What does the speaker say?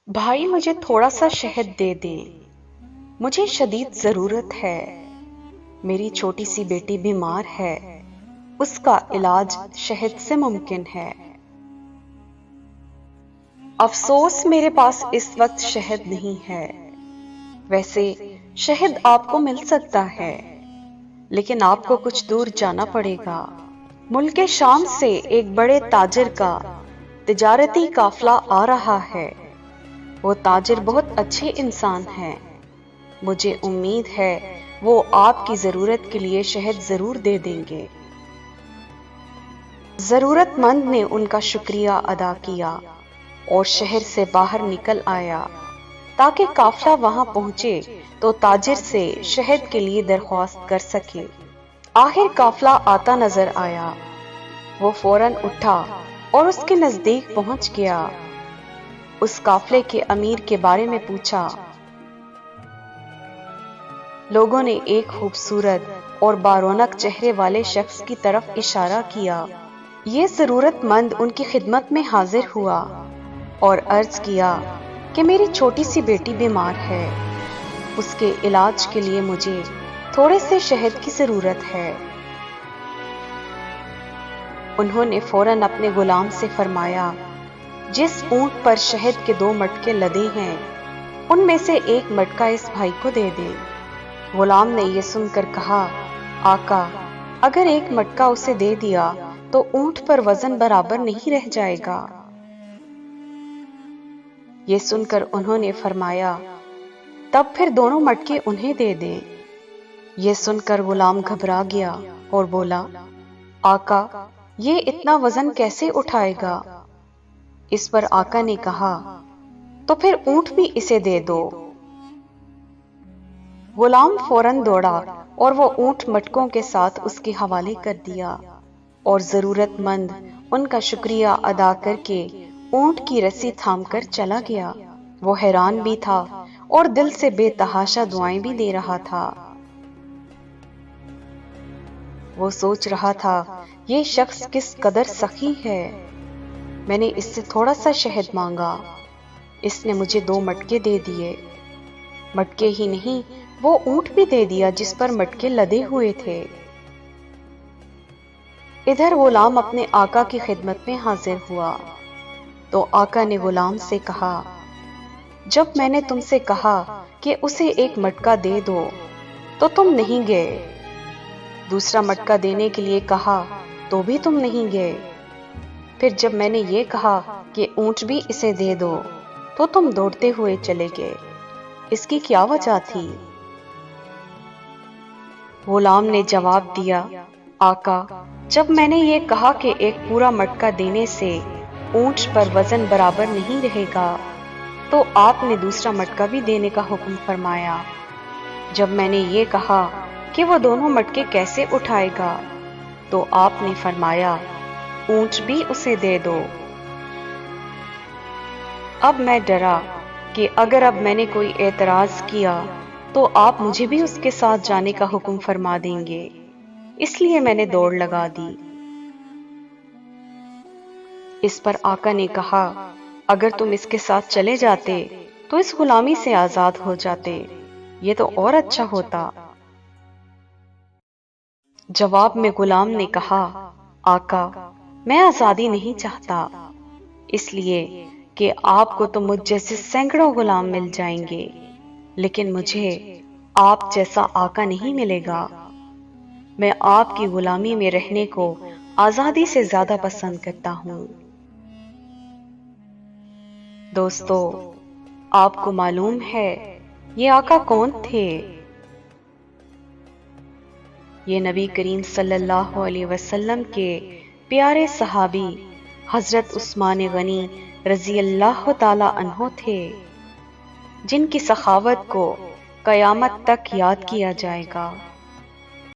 بھائی مجھے تھوڑا سا شہد دے دیں، مجھے شدید ضرورت ہے۔ میری چھوٹی سی بیٹی بیمار ہے، اس کا علاج شہد سے ممکن ہے۔ افسوس میرے پاس اس وقت شہد نہیں ہے۔ ویسے شہد آپ کو مل سکتا ہے، لیکن آپ کو کچھ دور جانا پڑے گا۔ ملک شام سے ایک بڑے تاجر کا تجارتی قافلہ آ رہا ہے۔ وہ تاجر بہت اچھے انسان ہیں۔ مجھے امید ہے وہ آپ کی ضرورت کے لیے شہد ضرور دے دیں گے۔ ضرورت مند نے ان کا شکریہ ادا کیا اور شہر سے باہر نکل آیا تاکہ قافلہ وہاں پہنچے تو تاجر سے شہد کے لیے درخواست کر سکے۔ آخر قافلہ آتا نظر آیا۔ وہ فوراً اٹھا اور اس کے نزدیک پہنچ گیا۔ اس قافلے کے امیر کے بارے میں پوچھا۔ لوگوں نے ایک خوبصورت اور بارونق چہرے والے شخص کی طرف اشارہ کیا۔ یہ ضرورت مند ان کی خدمت میں حاضر ہوا اور عرض کیا کہ میری چھوٹی سی بیٹی بیمار ہے، اس کے علاج کے لیے مجھے تھوڑے سے شہد کی ضرورت ہے۔ انہوں نے فوراً اپنے غلام سے فرمایا، جس اونٹ پر شہد کے 2 مٹکے لدے ہیں ان میں سے 1 مٹکا اس بھائی کو دے دیں۔ غلام نے یہ سن کر کہا، آقا، اگر 1 مٹکا اسے دے دیا تو اونٹ پر وزن برابر نہیں رہ جائے گا۔ یہ سن کر انہوں نے فرمایا، تب پھر دونوں مٹکے انہیں دے دیں۔ یہ سن کر غلام گھبرا گیا اور بولا، آقا، یہ اتنا وزن کیسے اٹھائے گا؟ اس پر آقا نے کہا، تو پھر اونٹ بھی اسے دے دو۔ غلام فوراً دوڑا اور وہ اونٹ مٹکوں کے ساتھ اس کے حوالے کر دیا اور ضرورت مند ان کا شکریہ ادا کر کے اونٹ کی رسی تھام کر چلا گیا۔ وہ حیران بھی تھا اور دل سے بے تحاشا دعائیں بھی دے رہا تھا۔ وہ سوچ رہا تھا، یہ شخص کس قدر سخی ہے۔ میں نے اس سے تھوڑا سا شہد مانگا، اس نے مجھے 2 مٹکے دے دیے۔ مٹکے ہی نہیں، وہ اونٹ بھی دے دیا جس پر مٹکے لدے ہوئے تھے۔ ادھر غلام اپنے آقا کی خدمت میں حاضر ہوا تو آقا نے غلام سے کہا، جب میں نے تم سے کہا کہ اسے 1 مٹکا دے دو تو تم نہیں گئے، دوسرا مٹکا دینے کے لیے کہا تو بھی تم نہیں گئے، پھر جب میں نے یہ کہا کہ اونٹ بھی اسے دے دو تو تم دوڑتے ہوئے چلے گئے، اس کی کیا وجہ تھی؟ غلام نے جواب دیا، آقا، جب میں نے یہ کہا کہ 1 پورا مٹکا دینے سے اونٹ پر وزن برابر نہیں رہے گا تو آپ نے دوسرا مٹکا بھی دینے کا حکم فرمایا۔ جب میں نے یہ کہا کہ وہ دونوں مٹکے کیسے اٹھائے گا تو آپ نے فرمایا، اونٹ بھی اسے دے دو۔ اب میں ڈرا کہ اگر اب میں نے کوئی اعتراض کیا تو آپ مجھے بھی اس کے ساتھ جانے کا حکم فرما دیں گے، اس لیے میں نے دوڑ لگا دی۔ اس پر آقا نے کہا، اگر تم اس کے ساتھ چلے جاتے تو اس غلامی سے آزاد ہو جاتے، یہ تو اور اچھا ہوتا۔ جواب میں غلام نے کہا، آقا، میں آزادی نہیں چاہتا، اس لیے کہ آپ کو تو مجھ جیسے سینکڑوں غلام مل جائیں گے، لیکن مجھے آپ جیسا آقا نہیں ملے گا۔ میں آپ کی غلامی میں رہنے کو آزادی سے زیادہ پسند کرتا ہوں۔ دوستو، آپ کو معلوم ہے یہ آقا کون تھے؟ یہ نبی کریم صلی اللہ علیہ وسلم کے پیارے صحابی حضرت عثمان غنی رضی اللہ تعالی عنہ تھے، جن کی سخاوت کو قیامت تک یاد کیا جائے گا۔